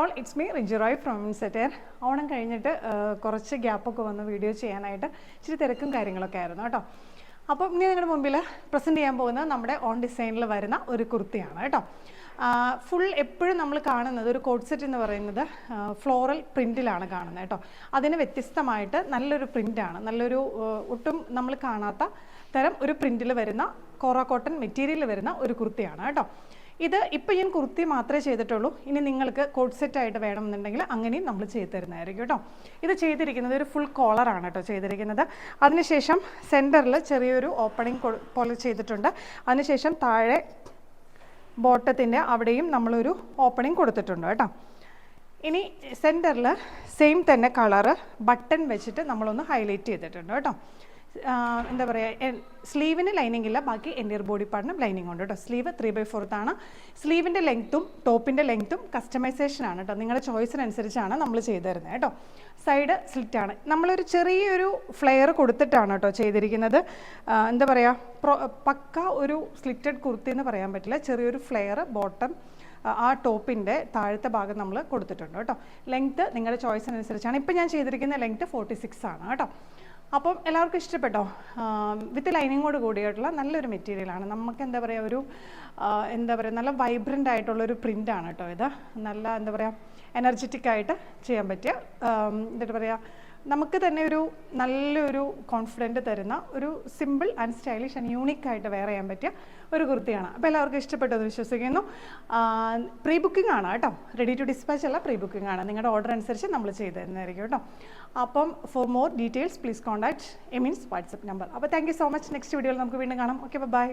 All it's me Rinchi Roy from സെറ്റർ. ഓണം കഴിഞ്ഞിട്ട് കുറച്ച് ഗ്യാപ്പൊക്കെ വന്ന് വീഡിയോ ചെയ്യാനായിട്ട് ഇച്ചിരി തിരക്കും കാര്യങ്ങളൊക്കെ ആയിരുന്നു കേട്ടോ. അപ്പോൾ ഇനി നിങ്ങളുടെ മുമ്പിൽ പ്രസൻറ്റ് ചെയ്യാൻ പോകുന്നത് നമ്മുടെ ഓൺ ഡിസൈനിൽ വരുന്ന ഒരു കുർത്തിയാണ് കേട്ടോ. ഫുൾ എപ്പോഴും നമ്മൾ കാണുന്നത് ഒരു കോട്ട് സെറ്റ് എന്ന് പറയുന്നത് ഫ്ലോറൽ പ്രിൻറ്റിലാണ് കാണുന്നത് കേട്ടോ. അതിന് വ്യത്യസ്തമായിട്ട് നല്ലൊരു പ്രിൻ്റാണ്, നല്ലൊരു ഒട്ടും നമ്മൾ കാണാത്ത തരം ഒരു പ്രിൻറ്റിൽ വരുന്ന കോറ കോട്ടൺ മെറ്റീരിയൽ വരുന്ന ഒരു കുർത്തിയാണ് കേട്ടോ. ഇത് ഇപ്പോൾ ഞാൻ കുർത്തി മാത്രമേ ചെയ്തിട്ടുള്ളൂ. ഇനി നിങ്ങൾക്ക് കോട്ട് സെറ്റായിട്ട് വേണമെന്നുണ്ടെങ്കിൽ അങ്ങനെയും നമ്മൾ ചെയ്ത് തരുന്നതായിരിക്കും കേട്ടോ. ഇത് ചെയ്തിരിക്കുന്നത് ഒരു ഫുൾ കോളറാണ് കേട്ടോ ചെയ്തിരിക്കുന്നത്. അതിനുശേഷം സെൻറ്ററിൽ ചെറിയൊരു ഓപ്പണിംഗ് പോലെ ചെയ്തിട്ടുണ്ട്. അതിനുശേഷം താഴെ ബോട്ടത്തിൻ്റെ അവിടെയും നമ്മളൊരു ഓപ്പണിംഗ് കൊടുത്തിട്ടുണ്ട് കേട്ടോ. ഇനി സെൻറ്ററിൽ സെയിം തന്നെ കളറ് ബട്ടൺ വെച്ചിട്ട് നമ്മളൊന്ന് ഹൈലൈറ്റ് ചെയ്തിട്ടുണ്ട് കേട്ടോ. എന്താ പറയുക, സ്ലീവിന് ലൈനിങ് ഇല്ല, ബാക്കി എൻ്റയർ ബോഡി പാർട്ടിനും ലൈനിങ് ഉണ്ട് കേട്ടോ. സ്ലീവ് 3/4 ആണ്. സ്ലീവിൻ്റെ ലെങ്ത്തും ടോപ്പിൻ്റെ ലെങ്ത്തും കസ്റ്റമൈസേഷൻ ആണ് കേട്ടോ. നിങ്ങളുടെ ചോയ്സിനനുസരിച്ചാണ് നമ്മൾ ചെയ്തു തരുന്നത് കേട്ടോ. സൈഡ് സ്ലിറ്റാണ്. നമ്മളൊരു ചെറിയൊരു ഫ്ലെയർ കൊടുത്തിട്ടാണ് കേട്ടോ ചെയ്തിരിക്കുന്നത്. എന്താ പറയുക, പക്ക ഒരു സ്ലിറ്റഡ് കുർത്തി എന്ന് പറയാൻ പറ്റില്ല. ചെറിയൊരു ഫ്ലെയർ ബോട്ടം ആ ടോപ്പിൻ്റെ താഴത്തെ ഭാഗം നമ്മൾ കൊടുത്തിട്ടുണ്ട് കേട്ടോ. ലെങ്ത്ത് നിങ്ങളുടെ ചോയ്സിനനുസരിച്ചാണ്. ഇപ്പം ഞാൻ ചെയ്തിരിക്കുന്ന ലെങ്ത്ത് 46 ആണ് കേട്ടോ. അപ്പം എല്ലാവർക്കും ഇഷ്ടപ്പെട്ടോ? വിത്ത് ലൈനിങ്ങോട് കൂടിയിട്ടുള്ള നല്ലൊരു മെറ്റീരിയലാണ്. നമുക്ക് എന്താ പറയുക, ഒരു എന്താ പറയുക, നല്ല വൈബ്രൻ്റ് ആയിട്ടുള്ളൊരു പ്രിൻ്റാണ് കേട്ടോ ഇത്. നല്ല എന്താ പറയുക, എനർജറ്റിക് ആയിട്ട് ചെയ്യാൻ പറ്റിയ, എന്താ പറയുക, നമുക്ക് തന്നെ ഒരു നല്ലൊരു കോൺഫിഡൻറ്റ് തരുന്ന ഒരു simple and stylish and unique ആയിട്ട് വെയർ ചെയ്യാൻ പറ്റിയ ഒരു കുർത്തിയാണ്. അപ്പോൾ എല്ലാവർക്കും ഇഷ്ടപ്പെട്ടെന്ന് വിശ്വസിക്കുന്നു. പ്രീ ബുക്കിംഗ് ആണ് കേട്ടോ, റെഡി ടു ഡിസ്പാച്ച് അല്ല, പ്രീ ബുക്കിംഗ് ആണ്. നിങ്ങളുടെ ഓർഡർ അനുസരിച്ച് നമ്മൾ ചെയ്ത് തരുന്നതായിരിക്കും കേട്ടോ. അപ്പം for more details please contact എമീൻസ് വാട്സപ്പ് നമ്പർ. അപ്പോൾ thank you so much. Next വീഡിയോയിൽ നമുക്ക് വീണ്ടും കാണാം. Okay, by.